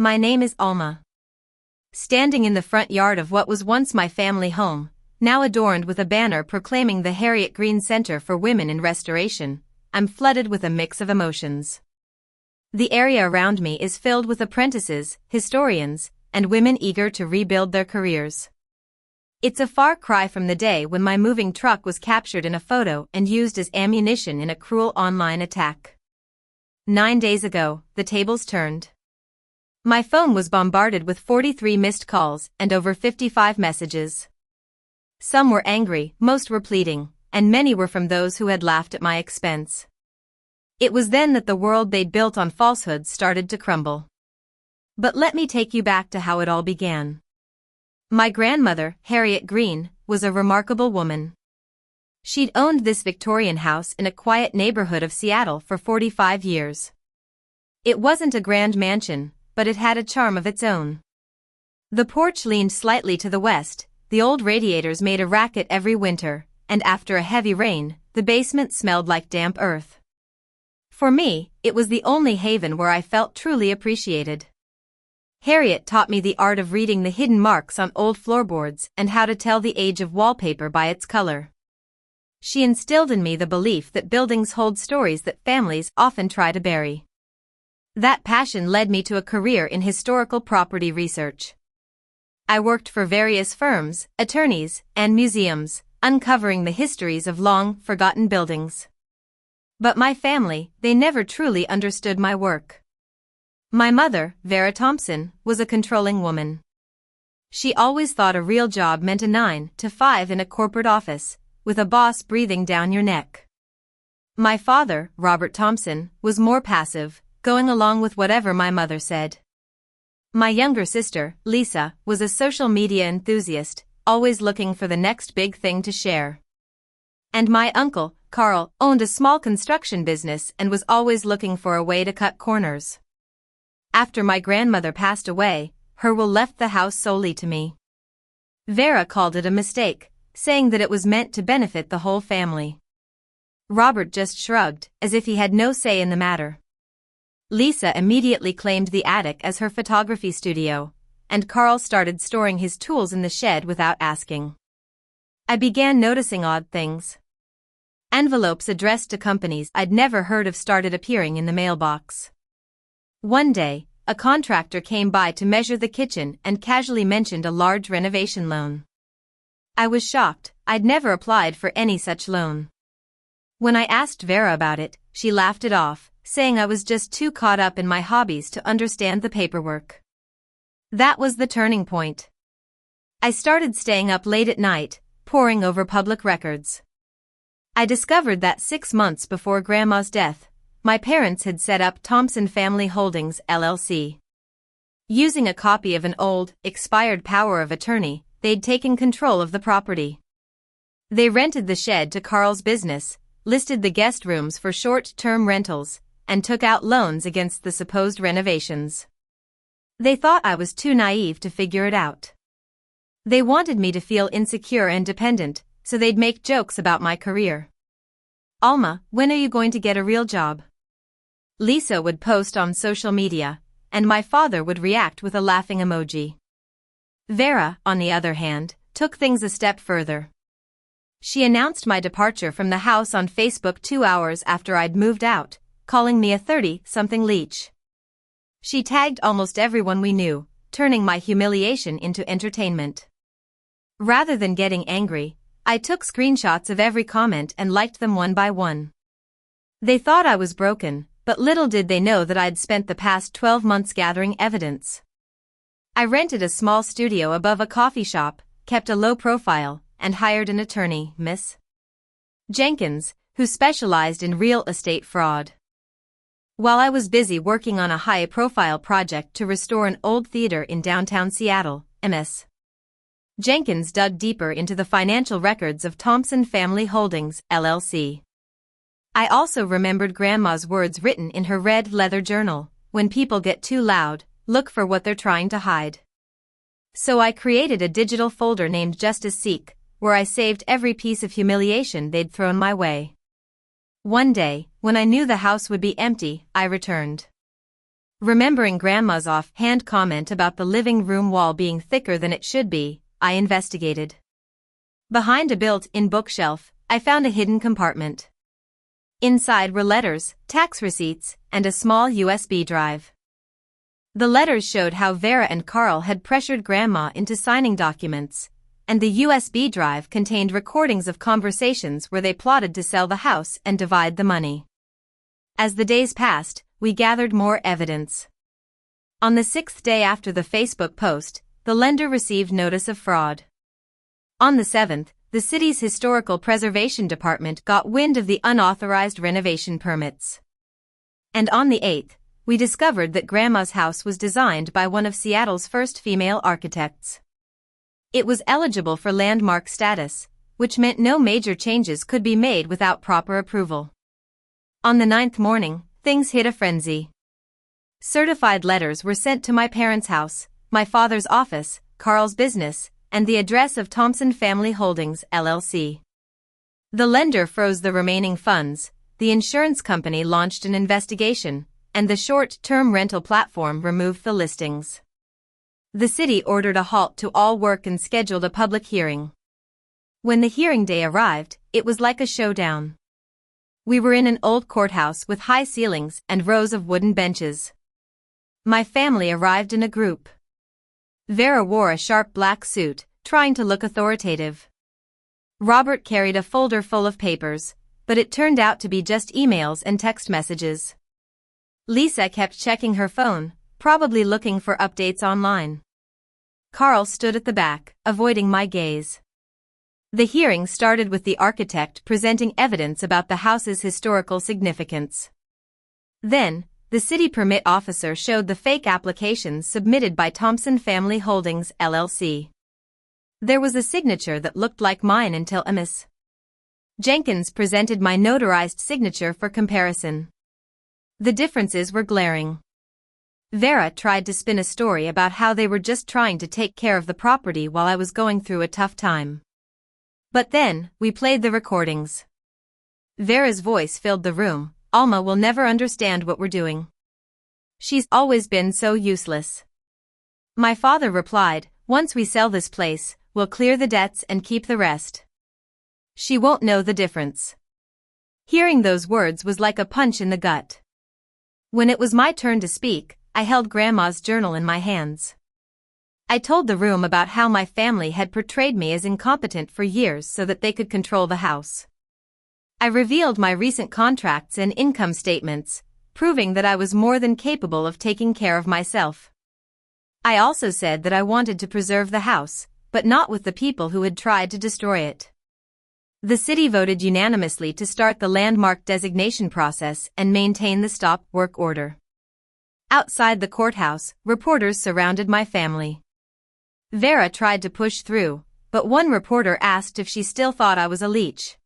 My name is Alma. Standing in the front yard of what was once my family home, now adorned with a banner proclaiming the Harriet Green Center for Women in Restoration, I'm flooded with a mix of emotions. The area around me is filled with apprentices, historians, and women eager to rebuild their careers. It's a far cry from the day when my moving truck was captured in a photo and used as ammunition in a cruel online attack. 9 days ago, the tables turned. My phone was bombarded with 43 missed calls and over 55 messages. Some were angry, most were pleading, and many were from those who had laughed at my expense. It was then that the world they'd built on falsehoods started to crumble. But let me take you back to how it all began. My grandmother, Harriet Green, was a remarkable woman. She'd owned this Victorian house in a quiet neighborhood of Seattle for 45 years. It wasn't a grand mansion, but it had a charm of its own. The porch leaned slightly to the west, the old radiators made a racket every winter, and after a heavy rain, the basement smelled like damp earth. For me, it was the only haven where I felt truly appreciated. Harriet taught me the art of reading the hidden marks on old floorboards and how to tell the age of wallpaper by its color. She instilled in me the belief that buildings hold stories that families often try to bury. That passion led me to a career in historical property research. I worked for various firms, attorneys, and museums, uncovering the histories of long-forgotten buildings. But my family, they never truly understood my work. My mother, Vera Thompson, was a controlling woman. She always thought a real job meant a 9 to 5 in a corporate office, with a boss breathing down your neck. My father, Robert Thompson, was more passive, going along with whatever my mother said. My younger sister, Lisa, was a social media enthusiast, always looking for the next big thing to share. And my uncle, Carl, owned a small construction business and was always looking for a way to cut corners. After my grandmother passed away, her will left the house solely to me. Vera called it a mistake, saying that it was meant to benefit the whole family. Robert just shrugged, as if he had no say in the matter. Lisa immediately claimed the attic as her photography studio, and Carl started storing his tools in the shed without asking. I began noticing odd things. Envelopes addressed to companies I'd never heard of started appearing in the mailbox. One day, a contractor came by to measure the kitchen and casually mentioned a large renovation loan. I was shocked. I'd never applied for any such loan. When I asked Vera about it, she laughed it off, saying I was just too caught up in my hobbies to understand the paperwork. That was the turning point. I started staying up late at night, poring over public records. I discovered that 6 months before Grandma's death, my parents had set up Thompson Family Holdings, LLC. Using a copy of an old, expired power of attorney, they'd taken control of the property. They rented the shed to Carl's business, listed the guest rooms for short-term rentals, and took out loans against the supposed renovations. They thought I was too naive to figure it out. They wanted me to feel insecure and dependent, so they'd make jokes about my career. Alma, when are you going to get a real job? Lisa would post on social media, and my father would react with a laughing emoji. Vera, on the other hand, took things a step further. She announced my departure from the house on Facebook 2 hours after I'd moved out, calling me a 30-something leech. She tagged almost everyone we knew, turning my humiliation into entertainment. Rather than getting angry, I took screenshots of every comment and liked them one by one. They thought I was broken, but little did they know that I'd spent the past 12 months gathering evidence. I rented a small studio above a coffee shop, kept a low profile, and hired an attorney, Miss Jenkins, who specialized in real estate fraud. While I was busy working on a high-profile project to restore an old theater in downtown Seattle, Ms. Jenkins dug deeper into the financial records of Thompson Family Holdings, LLC. I also remembered Grandma's words written in her red leather journal, "When people get too loud, look for what they're trying to hide." So I created a digital folder named Justice Seek, where I saved every piece of humiliation they'd thrown my way. One day, when I knew the house would be empty, I returned. Remembering Grandma's off-hand comment about the living room wall being thicker than it should be, I investigated. Behind a built-in bookshelf, I found a hidden compartment. Inside were letters, tax receipts, and a small USB drive. The letters showed how Vera and Carl had pressured Grandma into signing documents, and the USB drive contained recordings of conversations where they plotted to sell the house and divide the money. As the days passed, we gathered more evidence. On the 6th day after the Facebook post, the lender received notice of fraud. On the 7th, the city's historical preservation department got wind of the unauthorized renovation permits. And on the 8th, we discovered that Grandma's house was designed by one of Seattle's first female architects. It was eligible for landmark status, which meant no major changes could be made without proper approval. On the 9th morning, things hit a frenzy. Certified letters were sent to my parents' house, my father's office, Carl's business, and the address of Thompson Family Holdings, LLC. The lender froze the remaining funds, the insurance company launched an investigation, and the short-term rental platform removed the listings. The city ordered a halt to all work and scheduled a public hearing. When the hearing day arrived, it was like a showdown. We were in an old courthouse with high ceilings and rows of wooden benches. My family arrived in a group. Vera wore a sharp black suit, trying to look authoritative. Robert carried a folder full of papers, but it turned out to be just emails and text messages. Lisa kept checking her phone, probably looking for updates online. Carl stood at the back, avoiding my gaze. The hearing started with the architect presenting evidence about the house's historical significance. Then, the city permit officer showed the fake applications submitted by Thompson Family Holdings, LLC. There was a signature that looked like mine until Ms. Jenkins presented my notarized signature for comparison. The differences were glaring. Vera tried to spin a story about how they were just trying to take care of the property while I was going through a tough time. But then, we played the recordings. Vera's voice filled the room. Alma will never understand what we're doing. She's always been so useless. My father replied, once we sell this place, we'll clear the debts and keep the rest. She won't know the difference. Hearing those words was like a punch in the gut. When it was my turn to speak, I held Grandma's journal in my hands. I told the room about how my family had portrayed me as incompetent for years so that they could control the house. I revealed my recent contracts and income statements, proving that I was more than capable of taking care of myself. I also said that I wanted to preserve the house, but not with the people who had tried to destroy it. The city voted unanimously to start the landmark designation process and maintain the stop work order. Outside the courthouse, reporters surrounded my family. Vera tried to push through, but one reporter asked if she still thought I was a leech.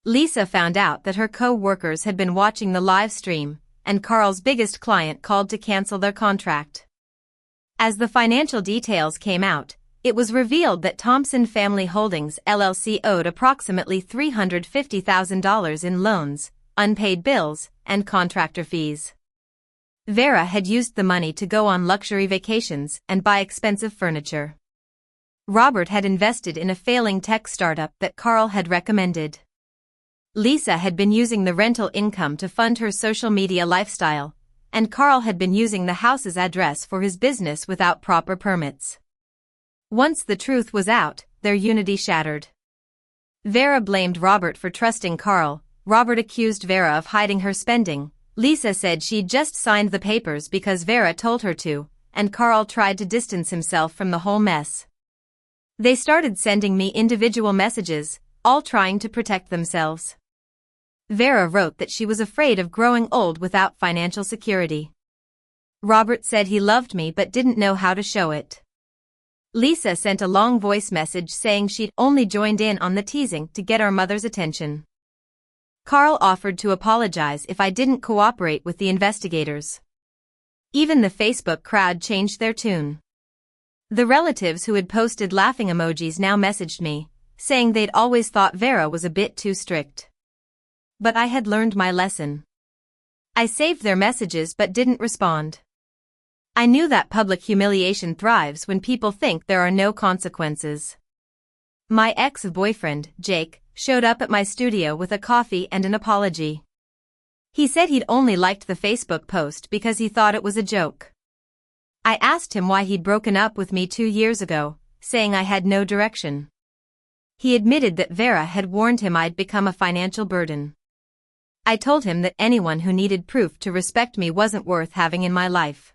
Lisa found out that her co-workers had been watching the live stream, and Carl's biggest client called to cancel their contract. As the financial details came out, it was revealed that Thompson Family Holdings LLC owed approximately $350,000 in loans, unpaid bills, and contractor fees. Vera had used the money to go on luxury vacations and buy expensive furniture. Robert had invested in a failing tech startup that Carl had recommended. Lisa had been using the rental income to fund her social media lifestyle, and Carl had been using the house's address for his business without proper permits. Once the truth was out, their unity shattered. Vera blamed Robert for trusting Carl. Robert accused Vera of hiding her spending. Lisa said she'd just signed the papers because Vera told her to, and Carl tried to distance himself from the whole mess. They started sending me individual messages, all trying to protect themselves. Vera wrote that she was afraid of growing old without financial security. Robert said he loved me but didn't know how to show it. Lisa sent a long voice message saying she'd only joined in on the teasing to get our mother's attention. Carl offered to apologize if I didn't cooperate with the investigators. Even the Facebook crowd changed their tune. The relatives who had posted laughing emojis now messaged me, saying they'd always thought Vera was a bit too strict. But I had learned my lesson. I saved their messages but didn't respond. I knew that public humiliation thrives when people think there are no consequences. My ex-boyfriend, Jake, showed up at my studio with a coffee and an apology. He said he'd only liked the Facebook post because he thought it was a joke. I asked him why he'd broken up with me 2 years ago, saying I had no direction. He admitted that Vera had warned him I'd become a financial burden. I told him that anyone who needed proof to respect me wasn't worth having in my life.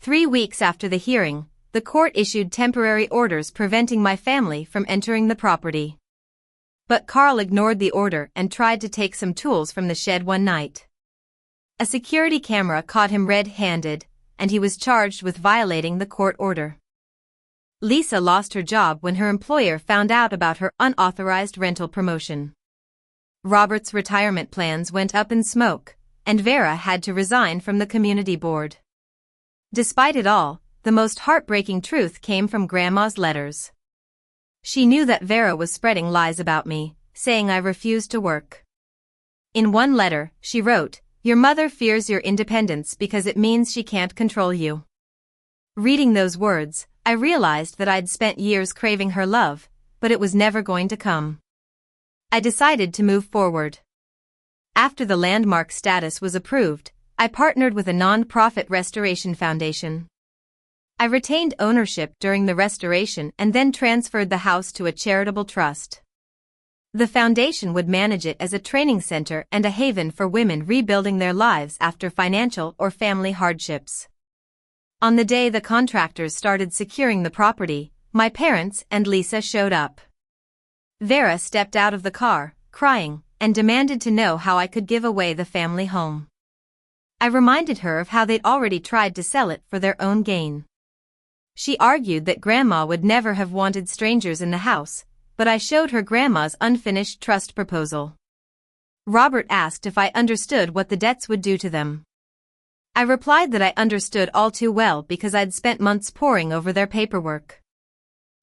3 weeks after the hearing, the court issued temporary orders preventing my family from entering the property. But Carl ignored the order and tried to take some tools from the shed one night. A security camera caught him red-handed, and he was charged with violating the court order. Lisa lost her job when her employer found out about her unauthorized rental promotion. Robert's retirement plans went up in smoke, and Vera had to resign from the community board. Despite it all, the most heartbreaking truth came from Grandma's letters. She knew that Vera was spreading lies about me, saying I refused to work. In one letter, she wrote, "Your mother fears your independence because it means she can't control you." Reading those words, I realized that I'd spent years craving her love, but it was never going to come. I decided to move forward. After the landmark status was approved, I partnered with a non-profit restoration foundation. I retained ownership during the restoration and then transferred the house to a charitable trust. The foundation would manage it as a training center and a haven for women rebuilding their lives after financial or family hardships. On the day the contractors started securing the property, my parents and Lisa showed up. Vera stepped out of the car, crying, and demanded to know how I could give away the family home. I reminded her of how they'd already tried to sell it for their own gain. She argued that Grandma would never have wanted strangers in the house, but I showed her Grandma's unfinished trust proposal. Robert asked if I understood what the debts would do to them. I replied that I understood all too well because I'd spent months poring over their paperwork.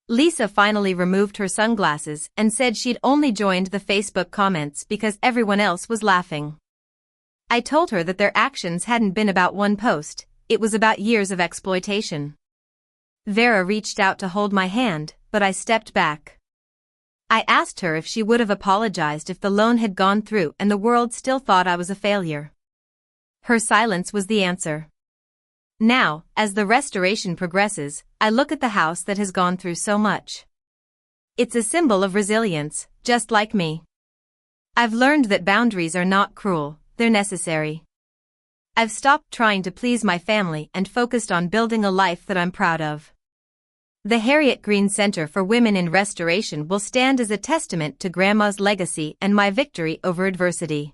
Lisa finally removed her sunglasses and said she'd only joined the Facebook comments because everyone else was laughing. I told her that their actions hadn't been about one post, it was about years of exploitation. Vera reached out to hold my hand, but I stepped back. I asked her if she would have apologized if the loan had gone through and the world still thought I was a failure. Her silence was the answer. Now, as the restoration progresses, I look at the house that has gone through so much. It's a symbol of resilience, just like me. I've learned that boundaries are not cruel, they're necessary. I've stopped trying to please my family and focused on building a life that I'm proud of. The Harriet Green Center for Women in Restoration will stand as a testament to Grandma's legacy and my victory over adversity.